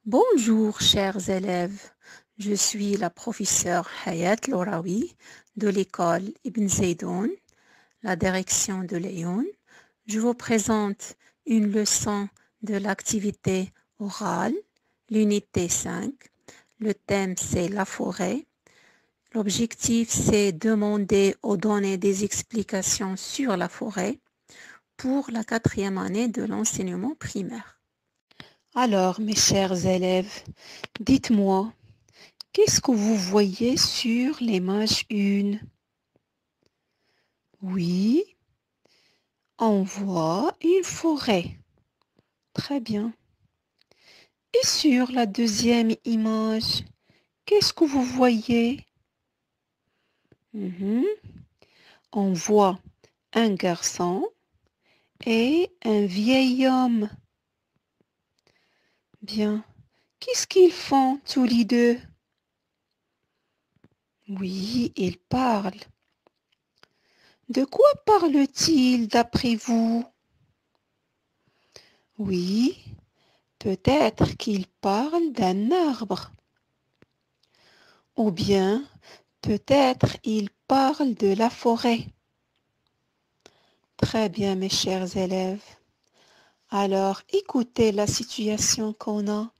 Bonjour chers élèves, je suis la professeure Hayat Loraoui de l'école Ibn Zaydoun, la direction de Lyon. Je vous présente une leçon de l'activité orale, l'unité 5. Le thème c'est la forêt. L'objectif c'est demander ou donner des explications sur la forêt pour la 4e année de l'enseignement primaire. Alors mes chers élèves, dites-moi, qu'est-ce que vous voyez sur l'image 1? Oui, on voit une forêt. Très bien. Et sur la deuxième image, qu'est-ce que vous voyez? On voit un garçon et un vieil homme. Bien. Qu'est-ce qu'ils font tous les deux? Oui, ils parlent. De quoi parle-t-il d'après vous? Oui, peut-être qu'il parle d'un arbre. Ou bien, peut-être il parle de la forêt. Très bien, mes chers élèves. Alors, écoutez la situation qu'on a.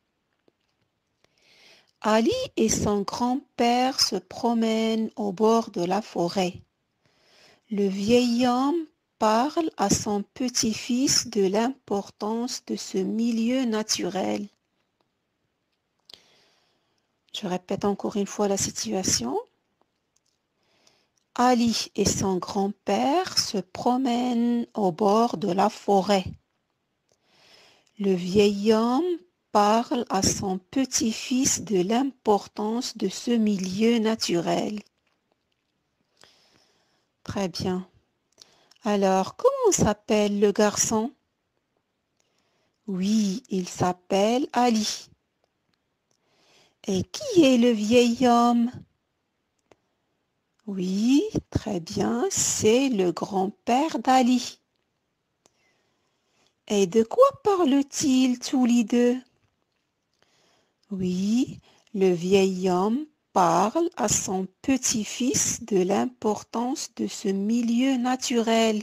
Ali et son grand-père se promènent au bord de la forêt. Le vieil homme parle à son petit-fils de l'importance de ce milieu naturel. Je répète encore une fois la situation. Ali et son grand-père se promènent au bord de la forêt. Le vieil homme parle à son petit-fils de l'importance de ce milieu naturel. Très bien. Alors, comment s'appelle le garçon? Oui, il s'appelle Ali. Et qui est le vieil homme? Oui, très bien, c'est le grand-père d'Ali. Et de quoi parlent-ils tous les deux? Oui, le vieil homme parle à son petit-fils de l'importance de ce milieu naturel.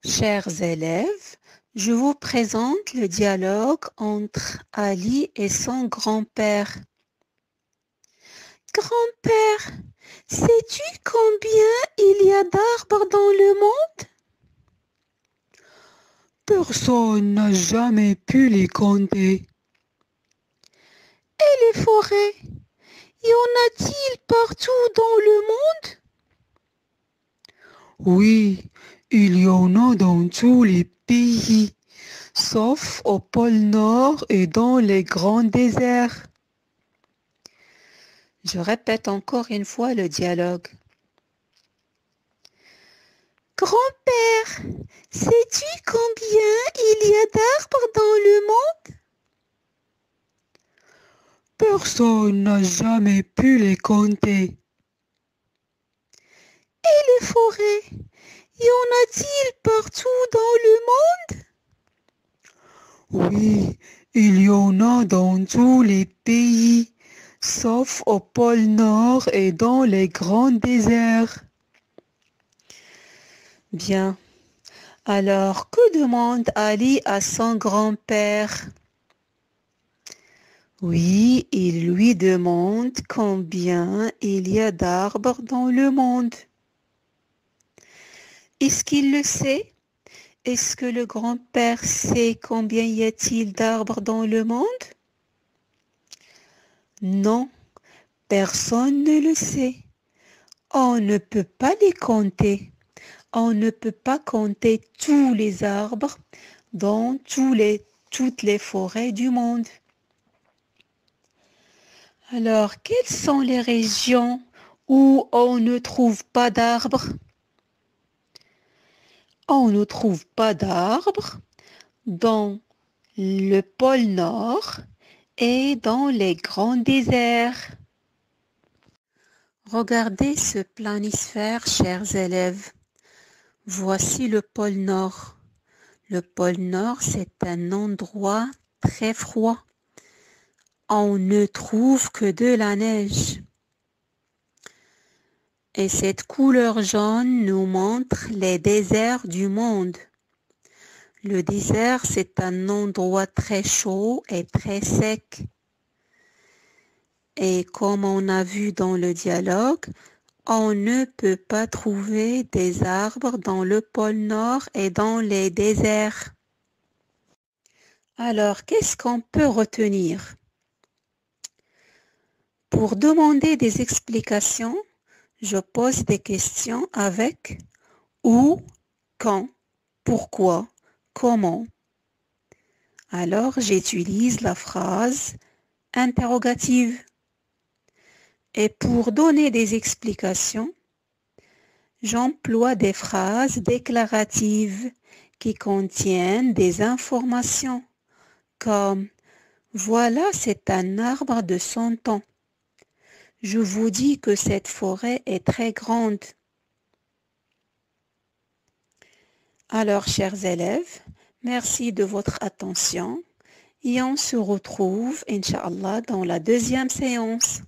Chers élèves, je vous présente le dialogue entre Ali et son grand-père. Grand-père, sais-tu combien il y a d'arbres dans le monde? Personne n'a jamais pu les compter. Et les forêts, y en a-t-il partout dans le monde? Oui, il y en a dans tous les pays, sauf au pôle Nord et dans les grands déserts. Je répète encore une fois le dialogue. Grand-père, sais-tu combien il y a d'arbres dans le monde? Personne n'a jamais pu les compter. Et les forêts, y en a-t-il partout dans le monde? Oui, il y en a dans tous les pays, sauf au pôle Nord et dans les grands déserts. Bien. Alors, que demande Ali à son grand-père? Oui, il lui demande combien il y a d'arbres dans le monde. Est-ce qu'il le sait? Est-ce que le grand-père sait combien y a-t-il d'arbres dans le monde? Non, personne ne le sait. On ne peut pas les compter. On ne peut pas compter tous les arbres dans toutes les forêts du monde. Alors, quelles sont les régions où on ne trouve pas d'arbres? On ne trouve pas d'arbres dans le pôle Nord et dans les grands déserts. Regardez ce planisphère, chers élèves. Voici le pôle Nord. Le pôle Nord, c'est un endroit très froid. on ne trouve que de la neige. Et cette couleur jaune nous montre les déserts du monde. Le désert, c'est un endroit très chaud et très sec. Et comme on a vu dans le dialogue, on ne peut pas trouver des arbres dans le pôle Nord et dans les déserts. Alors, qu'est-ce qu'on peut retenir? Pour demander des explications, je pose des questions avec où, quand, pourquoi, comment. Alors, j'utilise la phrase interrogative. Et pour donner des explications, j'emploie des phrases déclaratives qui contiennent des informations comme « Voilà, c'est un arbre de 100 ans. Je vous dis que cette forêt est très grande. » Alors, chers élèves, merci de votre attention et on se retrouve, Inch'Allah, dans la deuxième séance.